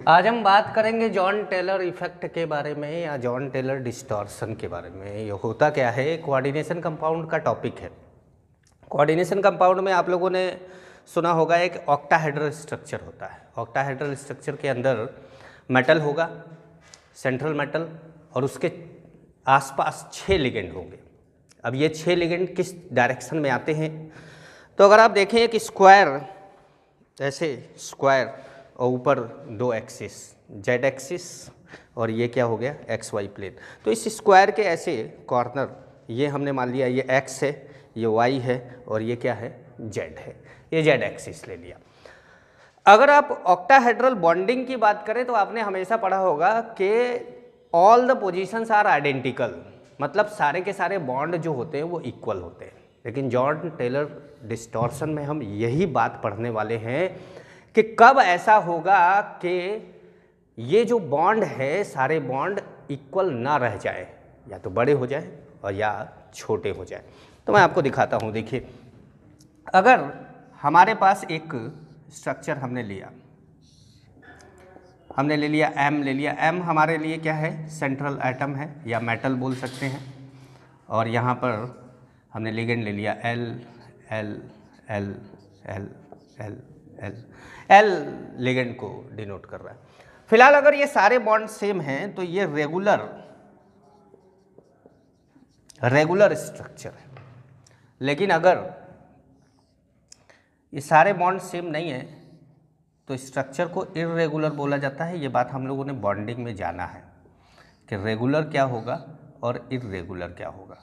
आज हम बात करेंगे जॉन टेलर इफेक्ट के बारे में या जॉन टेलर डिस्टॉर्शन के बारे में। ये होता क्या है, कोऑर्डिनेशन कंपाउंड का टॉपिक है। कोऑर्डिनेशन कंपाउंड में आप लोगों ने सुना होगा एक ऑक्टाहेड्रल स्ट्रक्चर होता है। ऑक्टाहेड्रल स्ट्रक्चर के अंदर मेटल होगा, सेंट्रल मेटल, और उसके आसपास 6 लिगेंड होंगे। अब ये 6 लिगेंड किस डायरेक्शन में आते हैं, तो अगर आप देखें एक स्क्वायर, ऐसे स्क्वायर और ऊपर 2 एक्सिस, जेड एक्सिस और ये क्या हो गया एक्स वाई प्लेन। तो इस स्क्वायर के ऐसे कॉर्नर, ये हमने मान लिया ये एक्स है, ये वाई है और ये क्या है जेड है, ये जेड एक्सिस ले लिया। अगर आप ऑक्टाहेड्रल बॉन्डिंग की बात करें तो आपने हमेशा पढ़ा होगा कि all the positions are identical, मतलब सारे के सारे बॉन्ड जो होते हैं वो इक्वल होते हैं। लेकिन जॉन टेलर डिस्टॉर्शन में हम यही बात पढ़ने वाले हैं कि कब ऐसा होगा कि ये जो बॉन्ड है सारे बॉन्ड इक्वल ना रह जाए, या तो बड़े हो जाए और या छोटे हो जाए। तो मैं आपको दिखाता हूँ। देखिए, अगर हमारे पास एक स्ट्रक्चर हमने लिया, हमने ले लिया एम, ले लिया एम, हमारे लिए क्या है सेंट्रल एटम है या मेटल बोल सकते हैं, और यहाँ पर हमने लिगेंड ले लिया L L L L L L L ligand को डिनोट कर रहा है। फिलहाल अगर ये सारे बॉन्ड सेम हैं तो ये रेगुलर स्ट्रक्चर है। लेकिन अगर ये सारे बॉन्ड सेम नहीं है तो स्ट्रक्चर को इर्रेगुलर बोला जाता है। ये बात हम लोगों ने बॉन्डिंग में जाना है कि रेगुलर क्या होगा और इर्रेगुलर क्या होगा।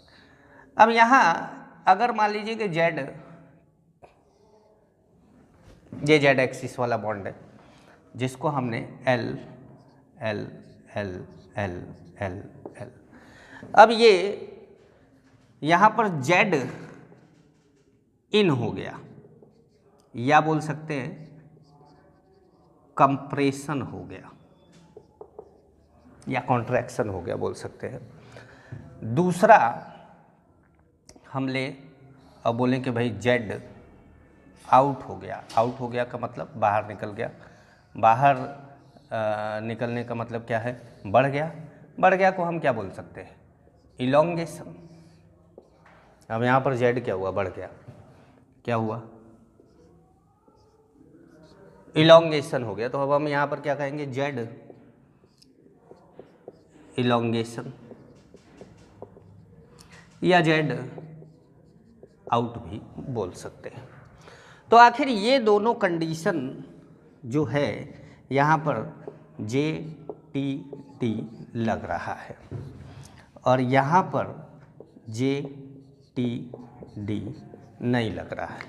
अब यहाँ अगर मान लीजिए कि ये जेड एक्सिस वाला बॉन्ड है जिसको हमने L L L L L L, अब ये यहाँ पर जेड इन हो गया, या बोल सकते हैं कंप्रेशन हो गया या कॉन्ट्रैक्शन हो गया बोल सकते हैं। दूसरा हम ले अब बोलें कि भाई जेड आउट हो गया। आउट हो गया का मतलब बाहर निकल गया। बाहर निकलने का मतलब क्या है, बढ़ गया। बढ़ गया को हम क्या बोल सकते हैं, इलोंगेशन। अब यहाँ पर जेड क्या हुआ, बढ़ गया, क्या हुआ इलोंगेशन हो गया। तो अब हम यहाँ पर क्या कहेंगे, जेड इलोंगेशन या जेड आउट भी बोल सकते हैं। तो आखिर ये दोनों कंडीशन जो है यहाँ पर जे टी टी लग रहा है और यहाँ पर जे टी डी नहीं लग रहा है।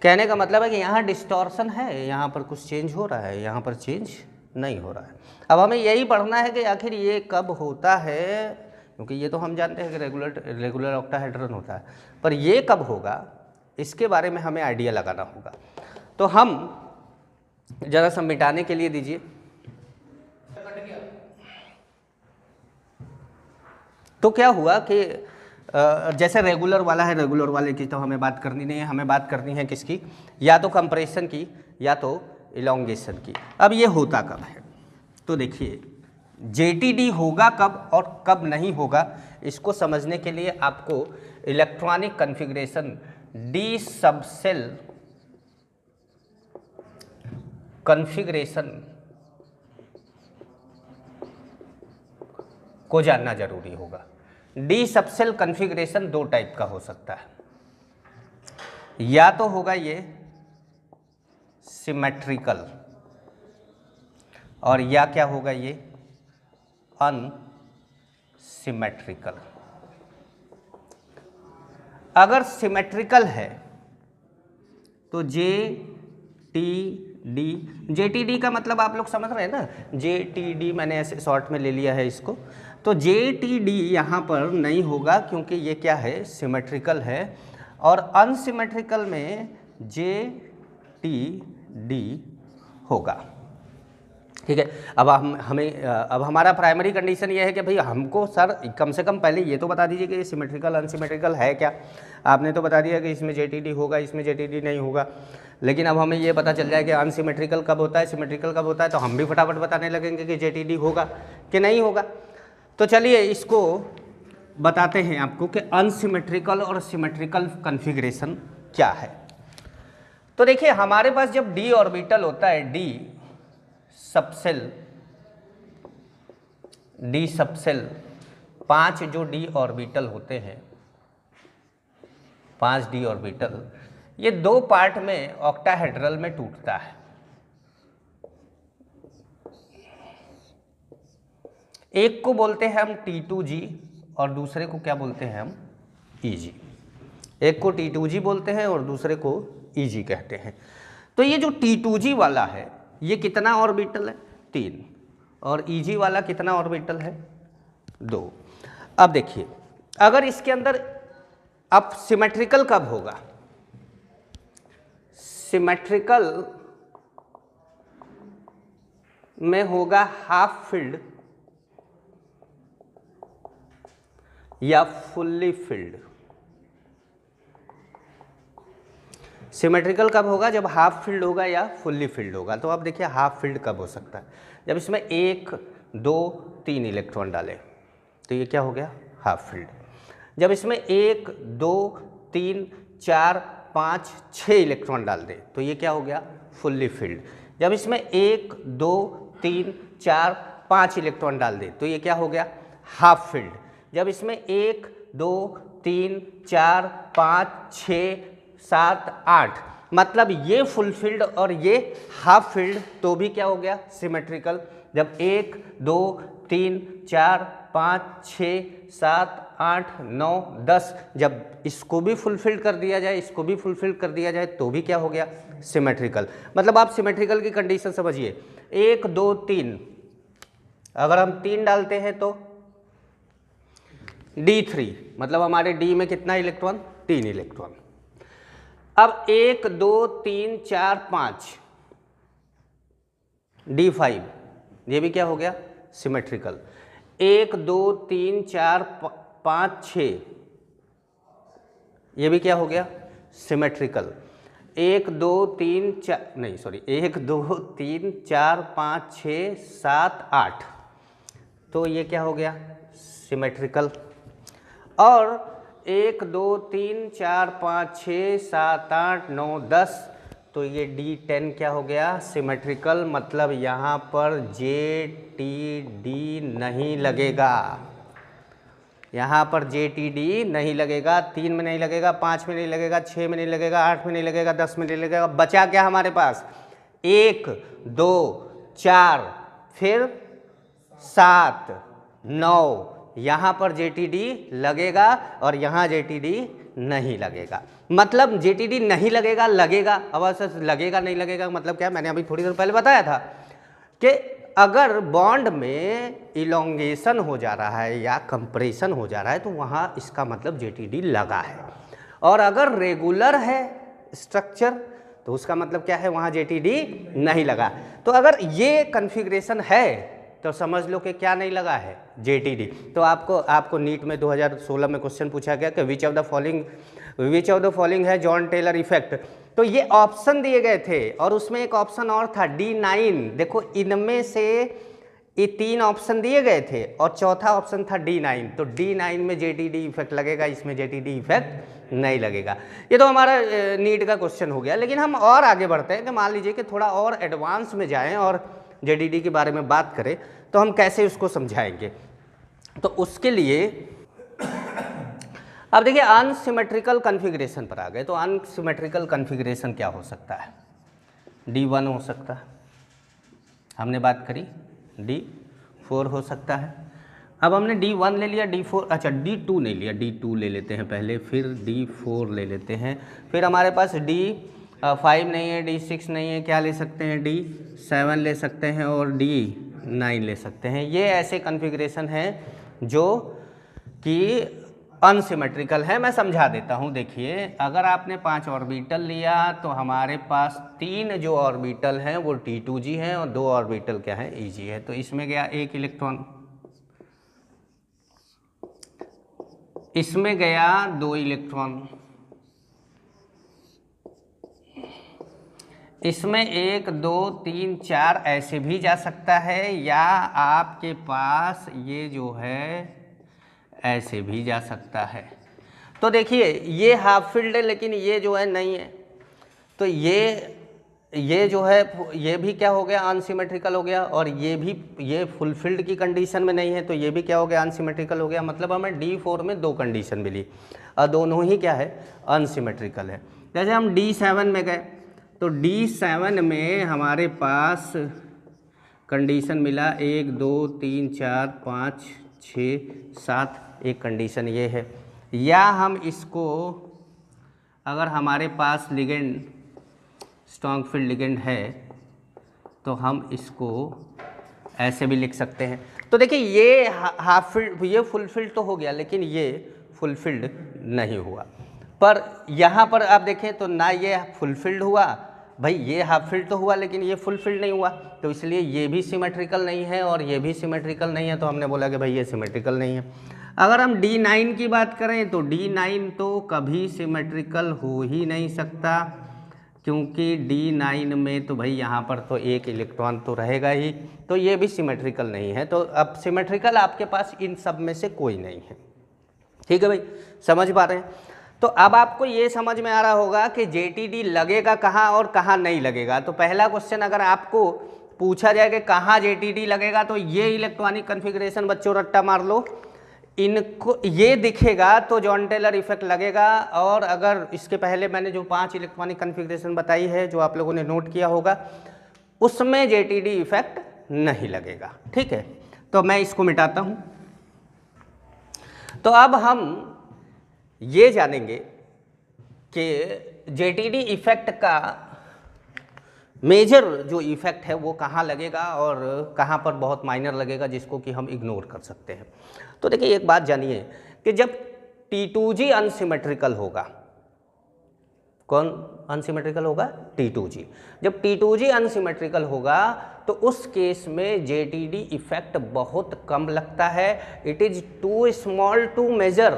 कहने का मतलब है कि यहाँ डिस्टॉर्शन है, यहाँ पर कुछ चेंज हो रहा है, यहाँ पर चेंज नहीं हो रहा है। अब हमें यही पढ़ना है कि आखिर ये कब होता है, क्योंकि ये तो हम जानते हैं कि रेगुलर ऑक्टाहेड्रन होता है, पर ये कब होगा इसके बारे में हमें आइडिया लगाना होगा। तो हम जरा सा मिटाने के लिए दीजिए। तो क्या हुआ कि जैसे रेगुलर वाला है, रेगुलर वाले की तो हमें बात करनी नहीं है, हमें बात करनी है किसकी, या तो कंप्रेशन की या तो इलोंगेशन की। अब ये होता कब है, तो देखिए जेटीडी होगा कब और कब नहीं होगा, इसको समझने के लिए आपको electronic configuration D subshell configuration को जानना जरूरी होगा। डी सबसेल कॉन्फ़िगरेशन 2 टाइप का हो सकता है, या तो होगा ये सिमेट्रिकल और या क्या होगा ये अनसिमेट्रिकल। अगर सिमेट्रिकल है तो जे टी डी, जे टी डी का मतलब आप लोग समझ रहे हैं ना, जे टी डी मैंने ऐसे शॉर्ट में ले लिया है इसको। तो जे टी डी यहाँ पर नहीं होगा क्योंकि ये क्या है सिमेट्रिकल है, और अनसिमेट्रिकल में जे टी डी होगा। ठीक है। अब अब हमारा प्राइमरी कंडीशन ये है कि भाई हमको सर कम से कम पहले ये तो बता दीजिए कि ये सिमेट्रिकल अनसिमेट्रिकल है क्या। आपने तो बता दिया कि इसमें जेटीडी होगा, इसमें जेटीडी नहीं होगा, लेकिन अब हमें ये पता चल जाए कि अनसिमेट्रिकल कब होता है, सिमेट्रिकल कब होता है, तो हम भी फटाफट बताने लगेंगे कि जेटीडी होगा कि नहीं होगा। तो चलिए इसको बताते हैं आपको कि अनसिमेट्रिकल और सिमेट्रिकल कन्फिग्रेशन क्या है। तो देखिए हमारे पास जब डी ऑर्बिटल होता है, डी सबसेल 5 जो डी ऑर्बिटल होते हैं, 5 डी ऑर्बिटल, ये 2 पार्ट में ऑक्टाहेड्रल में टूटता है। एक को बोलते हैं हम T2G और दूसरे को क्या बोलते हैं हम EG। एक को T2G बोलते हैं और दूसरे को EG कहते हैं। तो ये जो T2G वाला है ये कितना ऑर्बिटल है, 3, और EG वाला कितना ऑर्बिटल है, 2। अब देखिए अगर इसके अंदर अब सिमेट्रिकल कब होगा, सिमेट्रिकल में होगा हाफ फिल्ड या फुल्ली फिल्ड। सिमेट्रिकल कब होगा, जब हाफ फील्ड होगा या फुल्ली फील्ड होगा। तो अब देखिए हाफ फील्ड कब हो सकता है, जब इसमें 1 2 3 इलेक्ट्रॉन डाले तो ये क्या हो गया, हाफ फील्ड। जब इसमें 1 2 3 4 5 6 इलेक्ट्रॉन डाल दे तो ये क्या हो गया, फुल्ली फील्ड। जब इसमें 1 2 3 4 5 इलेक्ट्रॉन डाल दे तो ये क्या हो गया, हाफ फील्ड। जब इसमें 1 2 3 4 5 6 7 8 मतलब ये फुल फील्ड और ये हाफ फील्ड, तो भी क्या हो गया, सिमेट्रिकल। जब 1 2 3 4 5 6 7 8 9 10 जब इसको भी फुलफिल कर दिया जाए, इसको भी फुलफिल कर दिया जाए तो भी क्या हो गया, सिमेट्रिकल। मतलब आप सिमेट्रिकल की कंडीशन समझिए, 1 2 3 अगर हम 3 डालते हैं तो D3 मतलब हमारे D में कितना इलेक्ट्रॉन, 3 इलेक्ट्रॉन। अब 1 2 3 4 5 D5 ये भी क्या हो गया, सिमेट्रिकल। 1 2 3 4 5 6 ये भी क्या हो गया, सिमेट्रिकल। 1 2 3 4 नहीं सॉरी 1 2 3 4 5 6 7 8 तो ये क्या हो गया, सिमेट्रिकल। और 1 2 3 4 5 6 7 8 9 10 तो ये D10 क्या हो गया, सिमेट्रिकल। मतलब यहाँ पर JTD नहीं लगेगा, यहाँ पर JTD नहीं लगेगा। 3 में नहीं लगेगा, 5 में नहीं लगेगा, 6 में नहीं लगेगा, 8 में नहीं लगेगा, 10 में नहीं लगेगा। बचा क्या हमारे पास, 1 2 4 फिर 7 9 यहाँ पर JTD लगेगा और यहाँ JTD नहीं लगेगा। मतलब JTD नहीं लगेगा, लगेगा। अब ऐसा लगेगा नहीं लगेगा मतलब क्या, मैंने अभी थोड़ी देर पहले बताया था कि अगर बॉन्ड में इलोंगेशन हो जा रहा है या कंप्रेशन हो जा रहा है तो वहाँ इसका मतलब JTD लगा है। और अगर रेगुलर है स्ट्रक्चर तो उसका मतलब क्या है, वहाँ JTD नहीं लगा। तो अगर ये कॉन्फ़िगरेशन है तो समझ लो कि क्या नहीं लगा है, JTD। तो आपको नीट में 2016 में क्वेश्चन पूछा गया कि विच ऑफ द फॉलोइंग है जॉन टेलर इफेक्ट। तो ये ऑप्शन दिए गए थे और उसमें एक ऑप्शन और था D9। देखो इनमें से ये 3 ऑप्शन दिए गए थे और चौथा ऑप्शन था D9। तो D9 में JTD इफेक्ट लगेगा, इसमें JTD इफेक्ट नहीं लगेगा। ये तो हमारा नीट का क्वेश्चन हो गया। लेकिन हम और आगे बढ़ते हैं कि मान लीजिए कि थोड़ा और एडवांस में जाएं और JTD के बारे में बात करें तो हम कैसे उसको समझाएंगे। तो उसके लिए अब देखिए अनसिमेट्रिकल कॉन्फ़िगरेशन पर आ गए। तो अनसिमेट्रिकल कॉन्फ़िगरेशन क्या हो सकता है, D1 हो सकता है, हमने बात करी, D4 हो सकता है। अब हमने D1 ले लिया, D4 अच्छा D2 नहीं लिया, D2 ले लेते हैं पहले, फिर D4 ले लेते हैं, फिर हमारे पास D5 नहीं है, D6 नहीं है, क्या ले सकते हैं, D7 ले सकते हैं और D9 ले सकते हैं। ये ऐसे कॉन्फ़िगरेशन हैं जो कि अनसिमेट्रिकल है। मैं समझा देता हूँ। देखिए, अगर आपने 5 ऑर्बिटल लिया तो हमारे पास 3 जो ऑर्बिटल हैं वो T2g हैं और 2 ऑर्बिटल क्या है, Eg है। तो इसमें गया 1 इलेक्ट्रॉन, इसमें गया 2 इलेक्ट्रॉन, इसमें 1 2 3 4 ऐसे भी जा सकता है, या आपके पास ये जो है ऐसे भी जा सकता है। तो देखिए, ये हाफ फील्ड है लेकिन ये जो है नहीं है, तो ये जो है ये भी क्या हो गया, अनसिमेट्रिकल हो गया। और ये फुलफिल्ड की कंडीशन में नहीं है, तो ये भी क्या हो गया, अनसिमेट्रिकल हो गया। मतलब हमें D4 में 2 कंडीशन मिली और दोनों ही क्या है, अनसिमेट्रिकल है। जैसे हम D7 में गए तो D7 में हमारे पास कंडीशन मिला 1 2 3 4 5 6 7, एक कंडीशन ये है। या हम इसको, अगर हमारे पास लिगेंड स्ट्रॉन्ग फील्ड लिगेंड है तो हम इसको ऐसे भी लिख सकते हैं। तो देखिए, ये हाफ फील्ड, ये फुल फील्ड तो हो गया लेकिन ये फुल फील्ड नहीं हुआ। पर यहाँ पर आप देखें तो ना ये फुल फील्ड हुआ, भाई ये हाफ फील्ड तो हुआ लेकिन ये फुल फील्ड नहीं हुआ, तो इसलिए ये भी सिमेट्रिकल नहीं है और ये भी सिमेट्रिकल नहीं है। तो हमने बोला कि भाई ये सिमेट्रिकल नहीं है। अगर हम D9 की बात करें तो D9 तो कभी सिमेट्रिकल हो ही नहीं सकता, क्योंकि D9 में तो भाई यहाँ पर तो 1 इलेक्ट्रॉन तो रहेगा ही, तो ये भी सिमेट्रिकल नहीं है। तो अब सिमेट्रिकल आपके पास इन सब में से कोई नहीं है। ठीक है भाई, समझ पा रहे हैं? तो अब आपको ये समझ में आ रहा होगा कि JTD लगेगा कहाँ और कहाँ नहीं लगेगा। तो पहला क्वेश्चन अगर आपको पूछा जाए कि कहाँ JTD लगेगा, तो ये इलेक्ट्रॉनिक कन्फिग्रेशन बच्चों रट्टा मार लो, इनको ये दिखेगा तो जॉन टेलर इफेक्ट लगेगा। और अगर इसके पहले मैंने जो 5 इलेक्ट्रॉनिक कन्फिग्रेशन बताई है, जो आप लोगों ने नोट किया होगा, उसमें JTD इफेक्ट नहीं लगेगा। ठीक है, तो मैं इसको मिटाता हूँ। तो अब हम ये जानेंगे कि JTD इफेक्ट का मेजर जो इफेक्ट है वो कहाँ लगेगा और कहाँ पर बहुत माइनर लगेगा, जिसको कि हम इग्नोर कर सकते हैं। तो देखिए, एक बात जानिए कि जब T2g अनसिमेट्रिकल होगा, कौन अनसिमेट्रिकल होगा, T2g। जब T2g अनसिमेट्रिकल होगा तो उस केस में JTD इफेक्ट बहुत कम लगता है। It is too small to measure,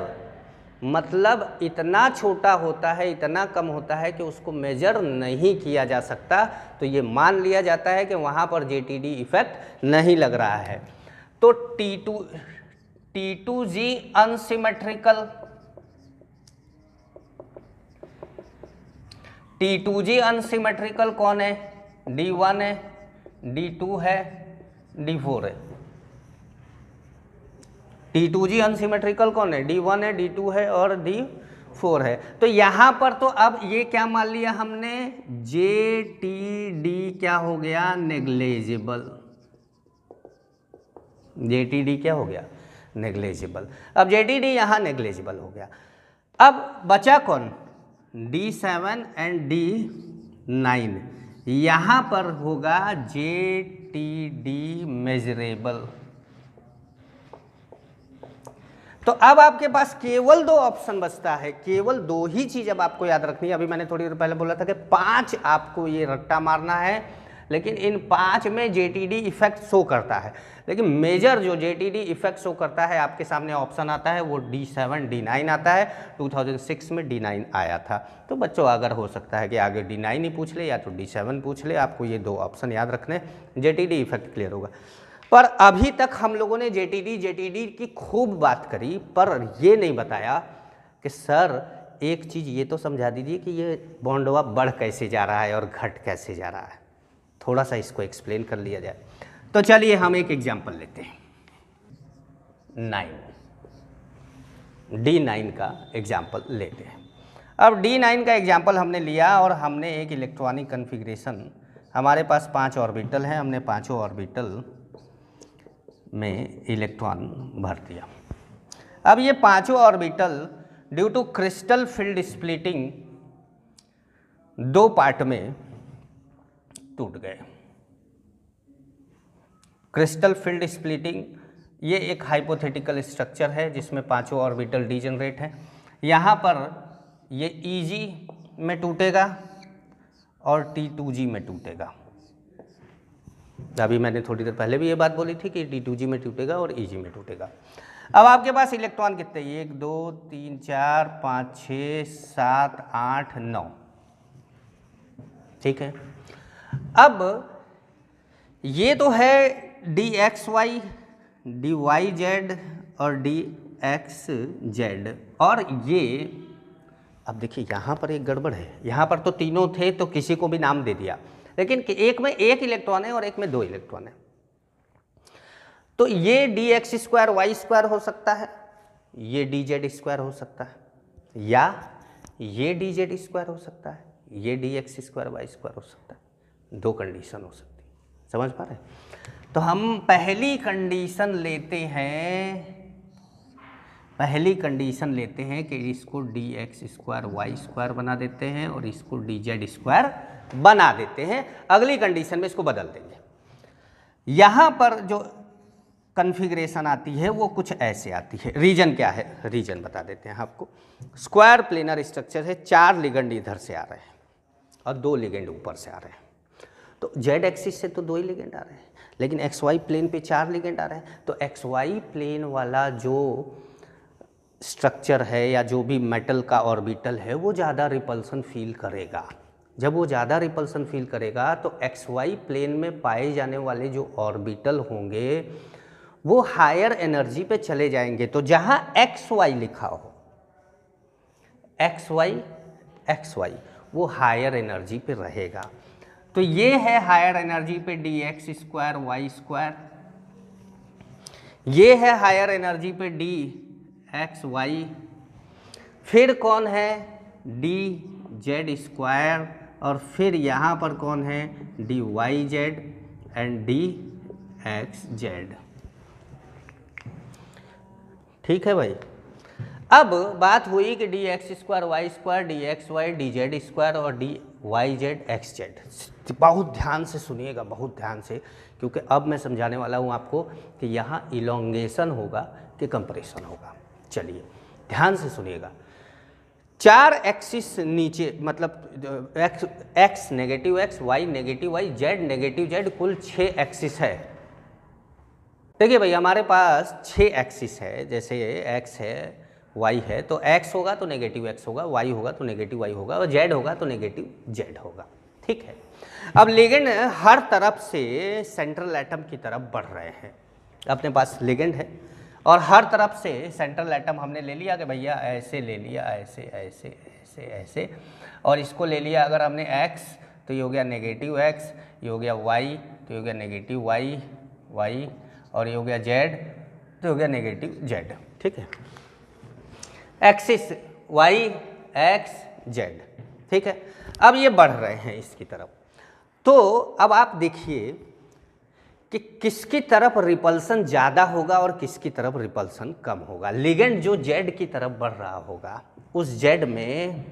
मतलब इतना छोटा होता है, इतना कम होता है कि उसको मेजर नहीं किया जा सकता। तो ये मान लिया जाता है कि वहाँ पर JTD इफेक्ट नहीं लग रहा है। तो T2g अनसिमेट्रिकल, T2g अनसिमेट्रिकल कौन है, D1 है, D2 है, D4 है। T2g अनसिमेट्रिकल कौन है, D1 है, D2 है और D4 है। तो यहाँ पर तो अब ये क्या मान लिया हमने, JTD क्या हो गया, नेग्लेजिबल। JTD क्या हो गया, नेग्लेजिबल। अब JTD यहाँ नेग्लेजिबल हो गया। अब बचा कौन, D7 एंड D9, यहाँ पर होगा JTD मेजरेबल। तो अब आपके पास केवल 2 ऑप्शन बचता है, केवल 2 ही चीज अब आपको याद रखनी है। अभी मैंने थोड़ी देर पहले बोला था कि 5 आपको ये रट्टा मारना है, लेकिन इन 5 में JTD इफेक्ट शो करता है। लेकिन मेजर जो JTD इफेक्ट शो करता है, आपके सामने ऑप्शन आता है, वो D7 D9 आता है। 2006 में D9 आया था। तो बच्चों, अगर हो सकता है कि आगे D9 ही पूछ ले या तो D7 पूछ ले, आपको ये 2 ऑप्शन याद रखने, JTD इफेक्ट क्लियर होगा। पर अभी तक हम लोगों ने JTD की खूब बात करी, पर ये नहीं बताया कि सर एक चीज़ ये तो समझा दीजिए कि ये बॉन्डवा बढ़ कैसे जा रहा है और घट कैसे जा रहा है, थोड़ा सा इसको एक्सप्लेन कर लिया जाए। तो चलिए हम एक एग्जांपल लेते हैं, D9 का एग्जांपल लेते हैं। अब D9 का एग्जांपल हमने लिया और हमने एक इलेक्ट्रॉनिक कन्फिग्रेशन, हमारे पास 5 ऑर्बिटल हैं, हमने 5 ऑर्बिटल में इलेक्ट्रॉन भर दिया। अब ये 5 orbital due to crystal field splitting 2 part में टूट गए। क्रिस्टल फील्ड स्प्लिटिंग ये एक हाइपोथेटिकल स्ट्रक्चर है जिसमें पांचों ऑर्बिटल डीजनरेट हैं। यहाँ पर ये Eg में टूटेगा और T2g में टूटेगा। अभी मैंने थोड़ी देर पहले भी ये बात बोली थी कि T2g में टूटेगा और Eg में टूटेगा। अब आपके पास इलेक्ट्रॉन कितने, 1 2 3 4 5 6 7 8 9, ठीक है। अब ये तो है dxy dyz और dxz, और ये अब देखिए यहाँ पर एक गड़बड़ है, यहाँ पर तो तीनों थे तो किसी को भी नाम दे दिया, लेकिन एक में एक इलेक्ट्रॉन है और एक में दो इलेक्ट्रॉन है। तो ये dx स्क्वायर वाई स्क्वायर हो सकता है, ये dz स्क्वायर हो सकता है, या ये dz स्क्वायर हो सकता है, ये dx स्क्वायर वाई स्क्वायर हो सकता है। दो कंडीशन हो सकती है, समझ पा रहे हैं। तो हम पहली कंडीशन लेते हैं कि इसको dx स्क्वायर वाई स्क्वायर बना देते हैं और इसको dz स्क्वायर बना देते हैं। अगली कंडीशन में इसको बदल देंगे। यहाँ पर जो कॉन्फ़िगरेशन आती है वो कुछ ऐसे आती है। रीजन क्या है, रीजन बता देते हैं आपको। स्क्वायर प्लेनर स्ट्रक्चर है, 4 लिगेंड इधर से आ रहे हैं और 2 लिगेंड ऊपर से आ रहे हैं। तो जेड एक्सिस से तो 2 ही लिगेंड आ रहे हैं, लेकिन एक्स वाई प्लेन पे 4 लिगेंड आ रहे हैं। तो एक्स वाई प्लेन वाला जो स्ट्रक्चर है या जो भी मेटल का ऑर्बिटल है वो ज़्यादा रिपल्सन फील करेगा। जब वो ज़्यादा रिपल्सन फील करेगा तो एक्स वाई प्लेन में पाए जाने वाले जो ऑर्बिटल होंगे वो हायर एनर्जी पे चले जाएंगे। तो जहाँ एक्स वाई लिखा हो, एक्स वाई वो हायर एनर्जी पे रहेगा। तो ये है हायर एनर्जी पे dx स्क्वायर वाई स्क्वायर, ये है हायर एनर्जी पे dx वाई, फिर कौन है dz स्क्वायर, और फिर यहाँ पर कौन है dyz एंड dxz। ठीक है भाई। अब बात हुई कि dx square Y square dx Y dz square और dyz xz। बहुत ध्यान से सुनिएगा, बहुत ध्यान से, क्योंकि अब मैं समझाने वाला हूँ आपको कि यहाँ इलोंगेशन होगा कि कंप्रेशन होगा। चलिए ध्यान से सुनिएगा। 4 एक्सिस नीचे, मतलब x negative x, y negative y, z negative z, कुल 6 एक्सिस है। देखिए भाई हमारे पास 6 एक्सिस है, जैसे x है y है, तो x होगा तो नेगेटिव x होगा, y होगा तो नेगेटिव y होगा, और z होगा तो नेगेटिव z होगा। ठीक है। अब लिगेंड हर तरफ से सेंट्रल एटम की तरफ बढ़ रहे हैं। अपने पास लिगेंड है और हर तरफ से सेंट्रल एटम हमने ले लिया कि भैया ऐसे ले लिया, ऐसे ऐसे ऐसे ऐसे, और इसको ले लिया अगर हमने x तो ये हो गया नेगेटिव x, ये हो गया y तो ये हो गया नेगेटिव y, और ये हो गया z तो हो गया नेगेटिव z। ठीक है, एक्सिस y x z। ठीक है, अब ये बढ़ रहे हैं इसकी तरफ। तो अब आप देखिए कि किसकी तरफ रिपल्सन ज़्यादा होगा और किसकी तरफ रिपल्सन कम होगा। लिगेंड जो z की तरफ बढ़ रहा होगा उस z में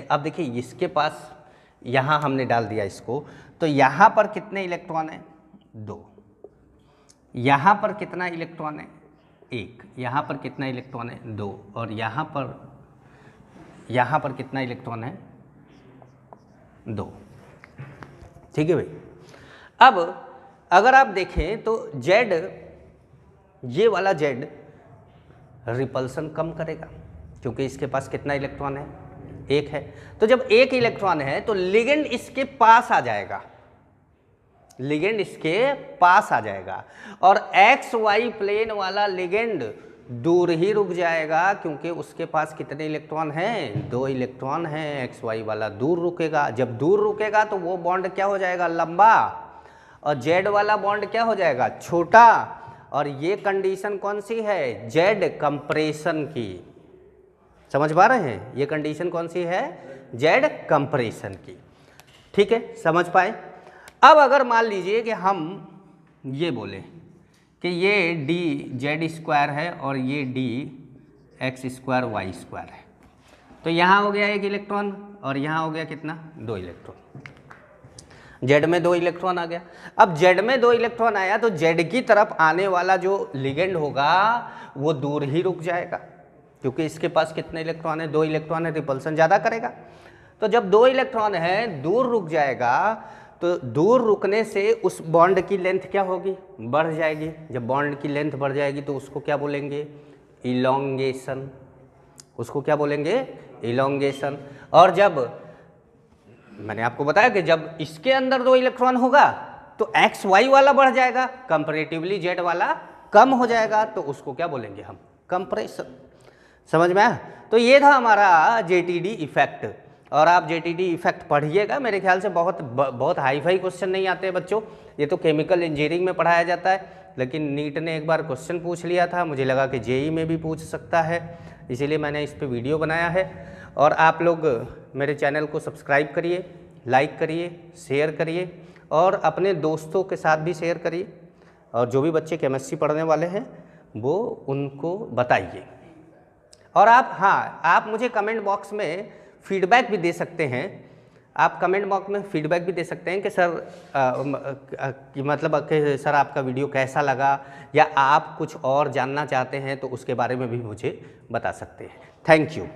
अब देखिए इसके पास, यहाँ हमने डाल दिया इसको, तो यहाँ पर कितने इलेक्ट्रॉन हैं, 2। यहाँ पर कितना इलेक्ट्रॉन है, 1। यहाँ पर कितना इलेक्ट्रॉन है, 2। और यहाँ पर कितना इलेक्ट्रॉन है, 2। ठीक है भाई। अब अगर आप देखें तो Z, ये वाला Z रिपल्सन कम करेगा क्योंकि इसके पास कितना इलेक्ट्रॉन है, 1 है। तो जब 1 इलेक्ट्रॉन है तो लिगेंड इसके पास आ जाएगा, लिगेंड इसके पास आ जाएगा, और एक्स वाई प्लेन वाला लिगेंड दूर ही रुक जाएगा क्योंकि उसके पास कितने इलेक्ट्रॉन हैं, 2 इलेक्ट्रॉन हैं। एक्स वाई वाला दूर रुकेगा, जब दूर रुकेगा तो वो बॉन्ड क्या हो जाएगा, लंबा, और जेड वाला बॉन्ड क्या हो जाएगा, छोटा। और ये कंडीशन कौन सी है, जेड कंप्रेशन की। समझ पा रहे हैं, ये कंडीशन कौन सी है, जेड कंप्रेशन की। ठीक है, समझ पाए। अब अगर मान लीजिए कि हम ये बोले कि ये डी जेड स्क्वायर है और ये D X square Y square है, तो यहाँ हो गया 1 इलेक्ट्रॉन और यहाँ हो गया कितना, 2 इलेक्ट्रॉन। जेड में 2 इलेक्ट्रॉन आ गया। अब जेड में 2 इलेक्ट्रॉन आया तो जेड की तरफ आने वाला जो लिगेंड होगा वो दूर ही रुक जाएगा, क्योंकि इसके पास कितने इलेक्ट्रॉन है, 2 इलेक्ट्रॉन है, रिपल्सन ज़्यादा करेगा। तो जब 2 इलेक्ट्रॉन है दूर रुक जाएगा, तो दूर रुकने से उस बॉन्ड की लेंथ क्या होगी, बढ़ जाएगी। जब बॉन्ड की लेंथ बढ़ जाएगी तो उसको क्या बोलेंगे, इलॉन्गेशन। उसको क्या बोलेंगे, इलॉन्गेशन। और जब मैंने आपको बताया कि जब इसके अंदर 2 इलेक्ट्रॉन होगा तो एक्स वाई वाला बढ़ जाएगा, कंपैरेटिवली जेड वाला कम हो जाएगा, तो उसको क्या बोलेंगे हम, कंप्रेशन। समझ में आया? तो ये था हमारा जेटीडी इफेक्ट। और आप जेटीडी इफेक्ट पढ़िएगा, मेरे ख्याल से बहुत हाई फाई क्वेश्चन नहीं आते हैं बच्चों, ये तो केमिकल इंजीनियरिंग में पढ़ाया जाता है, लेकिन नीट ने एक बार क्वेश्चन पूछ लिया था, मुझे लगा कि जेई में भी पूछ सकता है, इसीलिए मैंने इस पर वीडियो बनाया है। और आप लोग मेरे चैनल को सब्सक्राइब करिए, लाइक करिए, शेयर करिए और अपने दोस्तों के साथ भी शेयर करिए, और जो भी बच्चे केमिस्ट्री पढ़ने वाले हैं वो उनको बताइए। और आप मुझे कमेंट बॉक्स में फीडबैक भी दे सकते हैं, आप कमेंट बॉक्स में फीडबैक भी दे सकते हैं कि सर आपका वीडियो कैसा लगा, या आप कुछ और जानना चाहते हैं तो उसके बारे में भी मुझे बता सकते हैं। Thank you.